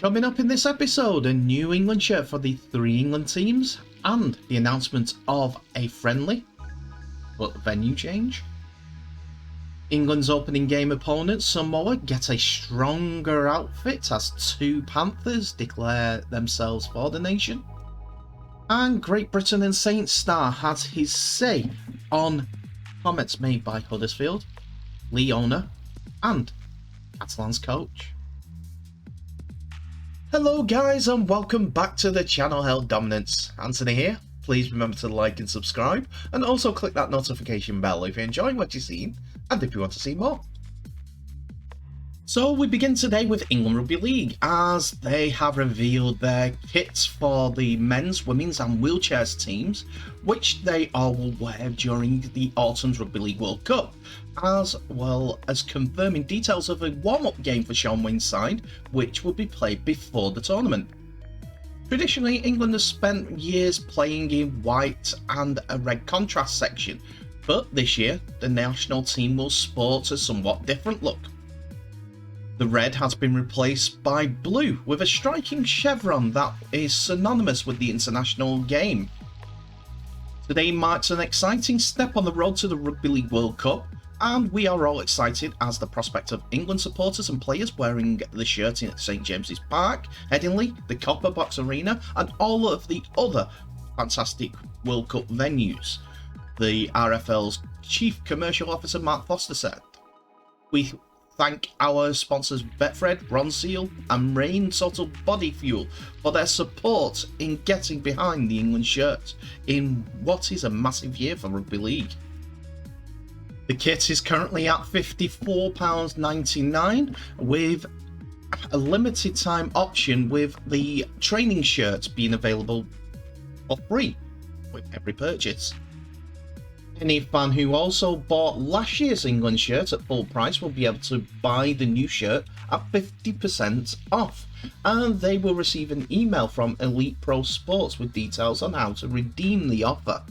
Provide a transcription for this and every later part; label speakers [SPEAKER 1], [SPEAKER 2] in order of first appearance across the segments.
[SPEAKER 1] Coming up in this episode, a new England shirt for the 3 England teams and the announcement of a friendly but venue change. England's opening game opponent, Samoa, get a stronger outfit as 2 Panthers declare themselves for the nation. And Great Britain and Saint Star has his say on comments made by Huddersfield, Leona and Catalan's coach. Hello guys and welcome back to the channel Held Dominance. Anthony here. Please remember to like and subscribe and also click that notification bell if you're enjoying what you're seeing and if you want to see more. So we begin today with England Rugby League as they have revealed their kits for the men's, women's and wheelchairs teams, which they all will wear during the Autumn's Rugby League World Cup, as well as confirming details of a warm-up game for Shaun Wane's side, which will be played before the tournament. Traditionally, England has spent years playing in white and a red contrast section, but this year the national team will sport a somewhat different look. The red has been replaced by blue with a striking chevron that is synonymous with the international game. Today marks an exciting step on the road to the Rugby League World Cup, and we are all excited as the prospect of England supporters and players wearing the shirt in St James's Park, Headingley, the Copper Box Arena and all of the other fantastic World Cup venues, the RFL's Chief Commercial Officer Mark Foster said. We thank our sponsors Betfred, Ronseal and Rain Total Body Fuel for their support in getting behind the England shirt in what is a massive year for Rugby League. The kit is currently at £54.99 with a limited time option with the training shirt being available for free with every purchase. Any fan who also bought last year's England shirt at full price will be able to buy the new shirt at 50% off, and they will receive an email from Elite Pro Sports with details on how to redeem the offer.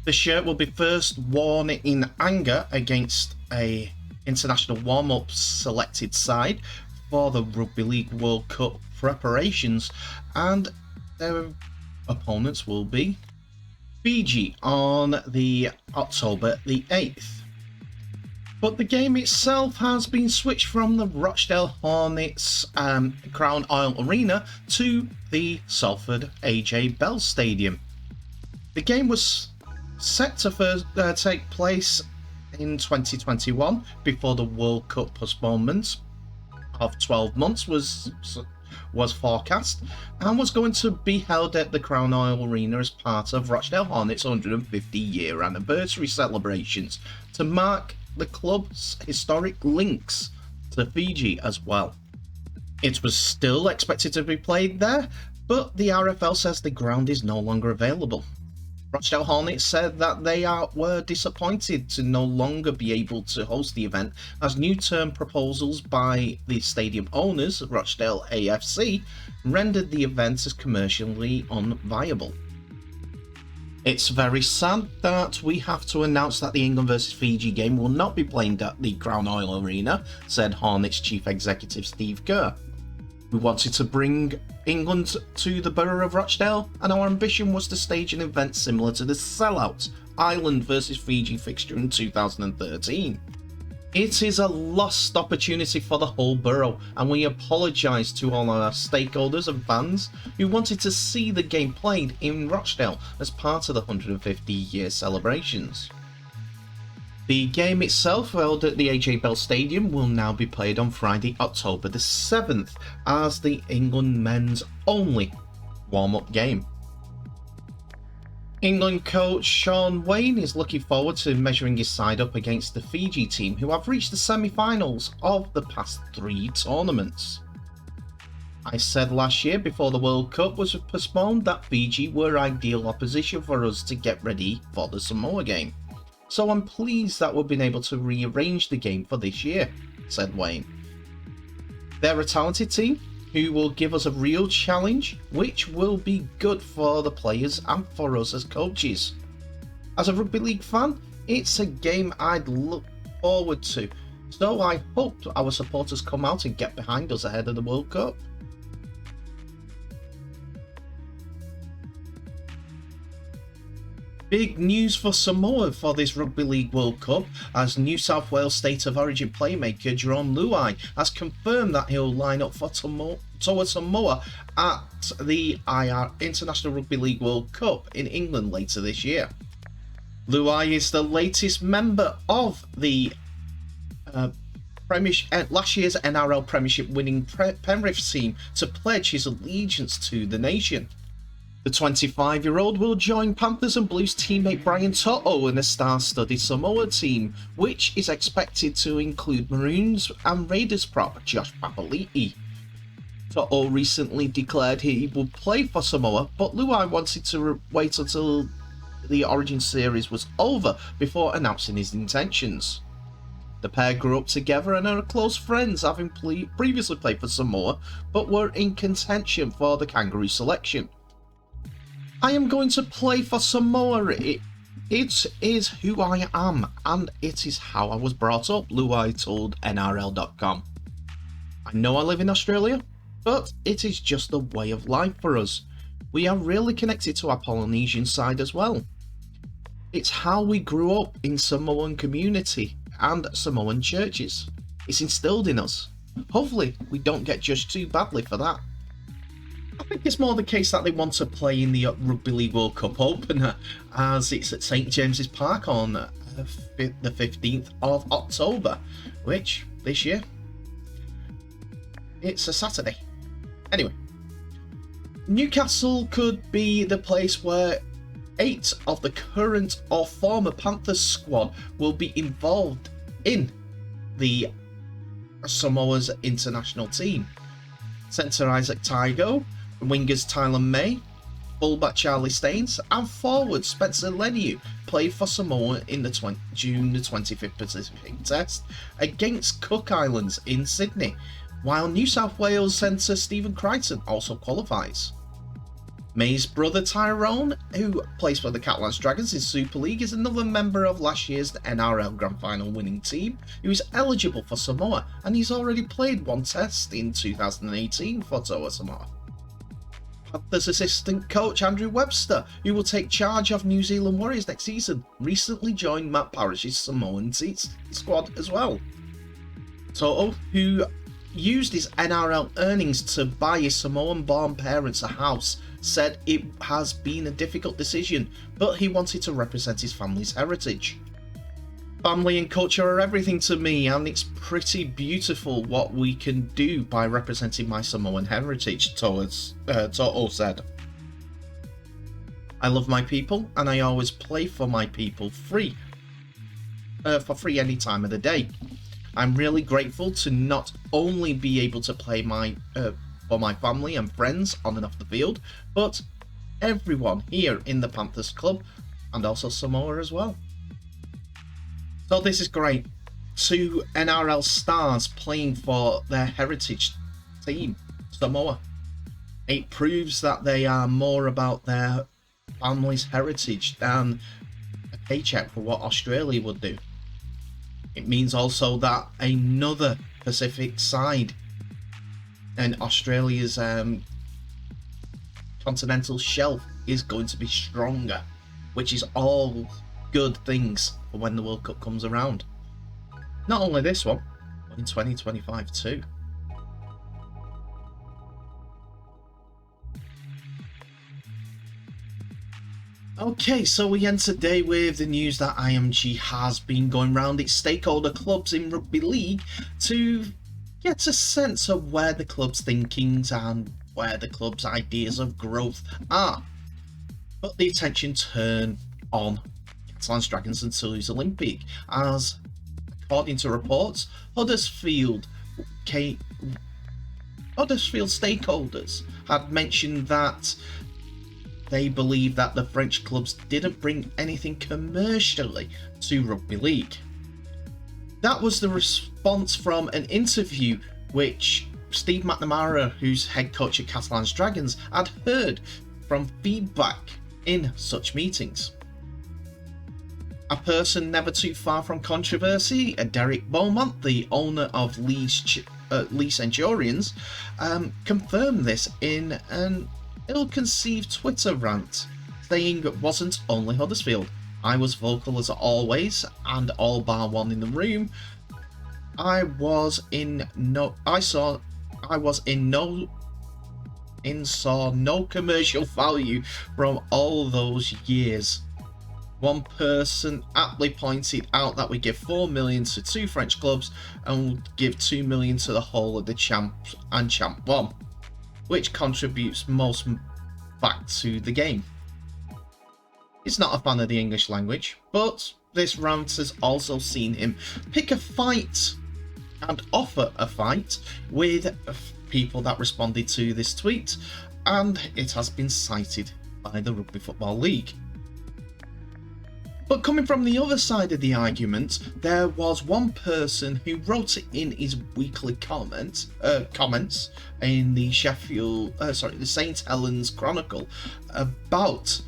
[SPEAKER 1] The shirt will be first worn in anger against a international warm-up selected side for the Rugby League World Cup preparations, and their opponents will be Fiji on the October the 8th. But the game itself has been switched from the Rochdale Hornets Crown Oil Arena to the Salford AJ Bell Stadium. The game was set to first take place in 2021 before the World Cup postponement of 12 months was forecast and was going to be held at the Crown Oil Arena as part of Rochdale Hornets' 150-year anniversary celebrations to mark the club's historic links to Fiji as well. It was still expected to be played there, but the RFL says the ground is no longer available. Rochdale Hornets said that they were disappointed to no longer be able to host the event as new term proposals by the stadium owners, Rochdale AFC, rendered the event as commercially unviable. It's very sad that we have to announce that the England vs Fiji game will not be played at the Crown Oil Arena, said Hornets Chief Executive Steve Kerr. We wanted to bring England to the borough of Rochdale, and our ambition was to stage an event similar to the sellout Ireland vs Fiji fixture in 2013. It is a lost opportunity for the whole borough, and we apologise to all our stakeholders and fans who wanted to see the game played in Rochdale as part of the 150-year celebrations. The game itself, held at the AJ Bell Stadium, will now be played on Friday, October the 7th, as the England men's only warm-up game. England coach Shaun Wane is looking forward to measuring his side up against the Fiji team, who have reached the semi-finals of the past 3 tournaments. I said last year before the World Cup was postponed that Fiji were ideal opposition for us to get ready for the Samoa game. So I'm pleased that we've been able to rearrange the game for this year, said Wayne. They're a talented team who will give us a real challenge, which will be good for the players and for us as coaches. As a rugby league fan, it's a game I'd look forward to, So I hope our supporters come out and get behind us ahead of the World Cup. Big news for Samoa for this Rugby League World Cup, as New South Wales State of Origin playmaker Jerome Luai has confirmed that he'll line up for Samoa at the International Rugby League World Cup in England later this year. Luai is the latest member of the last year's NRL Premiership winning Penrith team to pledge his allegiance to the nation. The 25-year-old will join Panthers and Blues teammate Brian To'o in a star-studded Samoa team, which is expected to include Maroons and Raiders prop Josh Papali'i. To'o recently declared he would play for Samoa, but Luai wanted to wait until the Origin series was over before announcing his intentions. The pair grew up together and are close friends, having previously played for Samoa, but were in contention for the Kangaroo selection. "I am going to play for Samoa. It is who I am, and it is how I was brought up," Luai told NRL.com. "I know I live in Australia, but it is just a way of life for us. We are really connected to our Polynesian side as well. It's how we grew up in Samoan community and Samoan churches. It's instilled in us. Hopefully we don't get judged too badly for that." I think it's more the case that they want to play in the Rugby League World Cup opener, as it's at St James's Park on the 15th of October, which this year it's a Saturday. Anyway, Newcastle could be the place where 8 of the current or former Panthers squad will be involved in the Samoa's international team. Centre Isaac Taigo, wingers Tyler May, fullback Charlie Staines, and forward Spencer Leniu played for Samoa in the June the 25th Pacific Test against Cook Islands in Sydney, while New South Wales centre Stephen Crichton also qualifies. May's brother Tyrone, who plays for the Catalans Dragons in Super League, is another member of last year's NRL Grand Final winning team who is eligible for Samoa, and he's already played one test in 2018 for Toa Samoa. Panthers assistant coach Andrew Webster, who will take charge of New Zealand Warriors next season, recently joined Matt Parrish's Samoan squad as well. To'o, who used his NRL earnings to buy his Samoan-born parents a house, said it has been a difficult decision, but he wanted to represent his family's heritage. "Family and culture are everything to me, and it's pretty beautiful what we can do by representing my Samoan heritage," To'o said. "I love my people, and I always play for my people for free any time of the day. I'm really grateful to not only be able to play for my family and friends on and off the field, but everyone here in the Panthers club and also Samoa as well." So this is great. 2 NRL stars playing for their heritage team, Samoa. It proves that they are more about their family's heritage than a paycheck for what Australia would do. It means also that another Pacific side and Australia's continental shelf is going to be stronger, which is all good things for when the World Cup comes around. Not only this one, but in 2025 too. Okay, so we end today with the news that IMG has been going round its stakeholder clubs in Rugby League to get a sense of where the club's thinkings and where the club's ideas of growth are. But the attention turned on Catalans Dragons and Toulouse Olympique, as according to reports, Huddersfield stakeholders had mentioned that they believe that the French clubs didn't bring anything commercially to Rugby League. That was the response from an interview which Steve McNamara, who's head coach at Catalans Dragons, had heard from feedback in such meetings. A person never too far from controversy, Derek Beaumont, the owner of Leeds Centurions, confirmed this in an ill-conceived Twitter rant, saying it wasn't only Huddersfield. I was vocal as always, and all bar one in the room. I saw no commercial value from all those years. One person aptly pointed out that we give 4 million to 2 French clubs and would give 2 million to the whole of the Champ and Champ 1, which contributes most back to the game. He's not a fan of the English language, but this rant has also seen him pick a fight and offer a fight with people that responded to this tweet, and it has been cited by the Rugby Football League. But coming from the other side of the argument, there was one person who wrote it in his weekly comments in the the St. Helens Chronicle about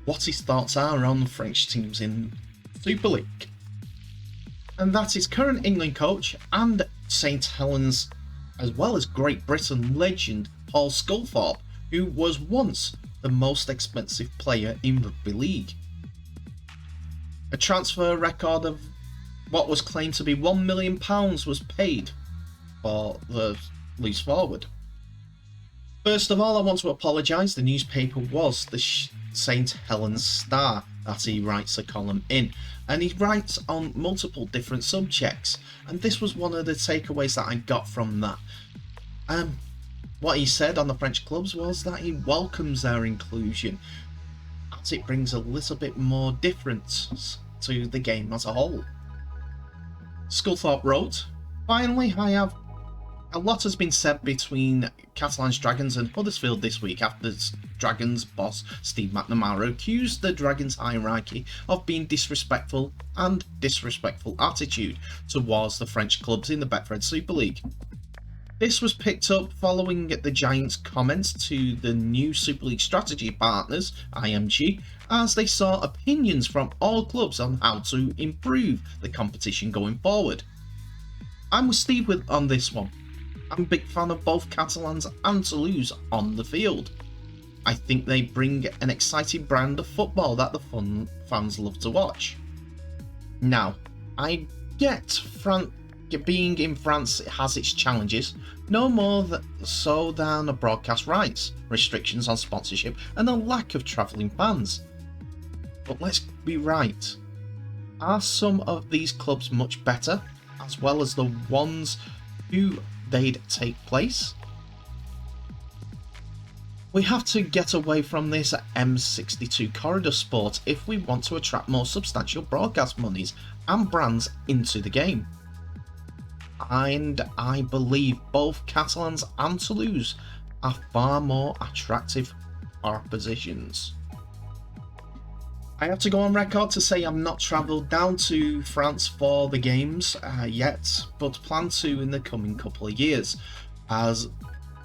[SPEAKER 1] what his thoughts are on the French teams in Super League. And that is current England coach and St. Helens, as well as Great Britain legend Paul Sculthorpe, who was once the most expensive player in Rugby League. A transfer record of what was claimed to be £1 million was paid for the loose forward. First of all, I want to apologise. The newspaper was the St. Helens Star that he writes a column in, and he writes on multiple different subjects, and this was one of the takeaways that I got from that. What he said on the French clubs was that he welcomes their inclusion, as it brings a little bit more difference to the game as a whole. Sculthorpe wrote, "Finally, a lot has been said between Catalan's Dragons and Huddersfield this week after Dragons boss Steve McNamara accused the Dragons hierarchy of being disrespectful attitude towards the French clubs in the Betfred Super League. This was picked up following the Giants' comments to the new Super League strategy partners, IMG, as they saw opinions from all clubs on how to improve the competition going forward. I'm with Steve on this one. I'm a big fan of both Catalans and Toulouse on the field. I think they bring an exciting brand of football that the fans love to watch. Now, I get being in France has its challenges, no more so than broadcast rights, restrictions on sponsorship, and a lack of travelling fans. But let's be right. Are some of these clubs much better, as well as the ones who they'd take place? We have to get away from this M62 corridor sport if we want to attract more substantial broadcast monies and brands into the game. And I believe both Catalans and Toulouse are far more attractive propositions. I have to go on record to say I'm not travelled down to France for the games yet, but plan to in the coming couple of years, as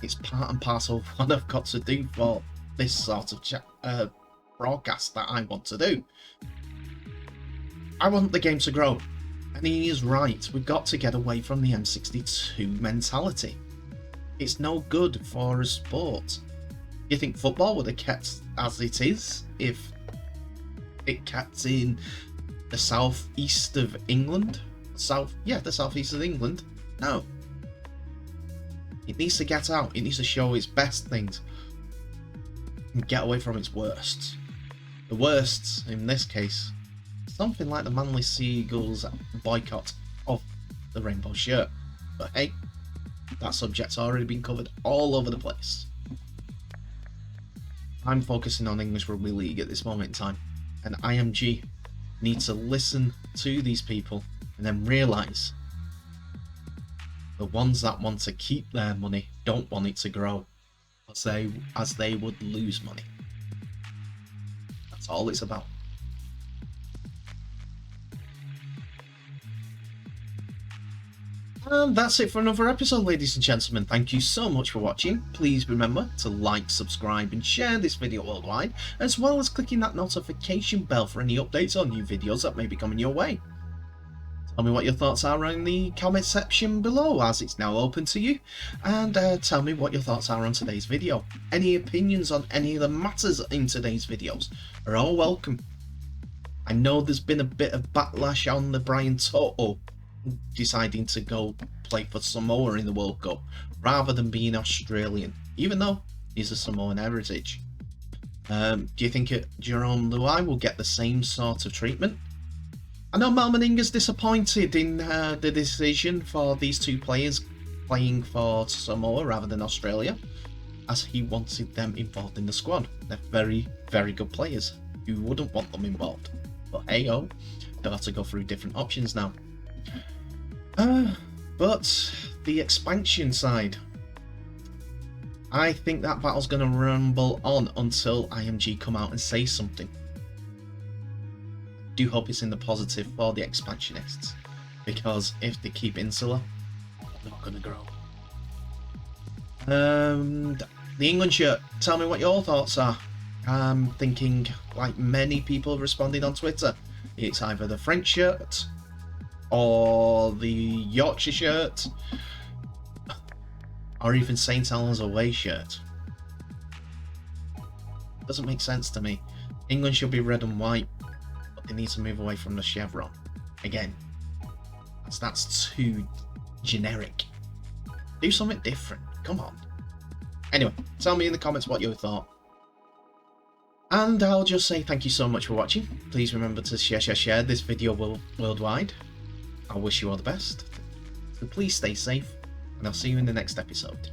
[SPEAKER 1] it's part and parcel of what I've got to do for this sort of broadcast that I want to do. I want the game to grow. And he is right, we've got to get away from the M62 mentality. It's no good for a sport. You think football would have kept as it is if it kept in the southeast of England? The southeast of England? No. It needs to get out, it needs to show its best things and get away from its worst. The worst, in this case, something like the Manly Seagulls boycott of the rainbow shirt. But hey, that subject's already been covered all over the place. I'm focusing on English Rugby League at this moment in time, and IMG need to listen to these people and then realise the ones that want to keep their money don't want it to grow, as they would lose money. That's all it's about. And that's it for another episode, ladies and gentlemen. Thank you so much for watching. Please remember to like, subscribe and share this video worldwide, as well as clicking that notification bell for any updates on new videos that may be coming your way. Tell me what your thoughts are in the comment section below, as it's now open to you, and tell me what your thoughts are on today's video. Any opinions on any of the matters in today's videos are all welcome. I know there's been a bit of backlash on the Brian Toto deciding to go play for Samoa in the World Cup rather than being Australian, even though he's a Samoan heritage. Do you think Jerome Luai will get the same sort of treatment? I know Mal Meninga's disappointed in the decision for these two players playing for Samoa rather than Australia, as he wanted them involved in the squad. They're very, very good players. You wouldn't want them involved. But hey-oh, they'll have to go through different options now. But the expansion side, I think that battle's going to rumble on until IMG come out and say something. I do hope it's in the positive for the expansionists, because if they keep insular, they're not going to grow. The England shirt, tell me what your thoughts are. I'm thinking, like many people have responded on Twitter, it's either the French shirt or the Yorkshire shirt, or even St. Helens away shirt. Doesn't make sense to me. England should be red and white, but they need to move away from the chevron. Again, that's too generic. Do something different, come on. Anyway, tell me in the comments what you thought. And I'll just say thank you so much for watching. Please remember to share this video worldwide. I wish you all the best. So please stay safe, and I'll see you in the next episode.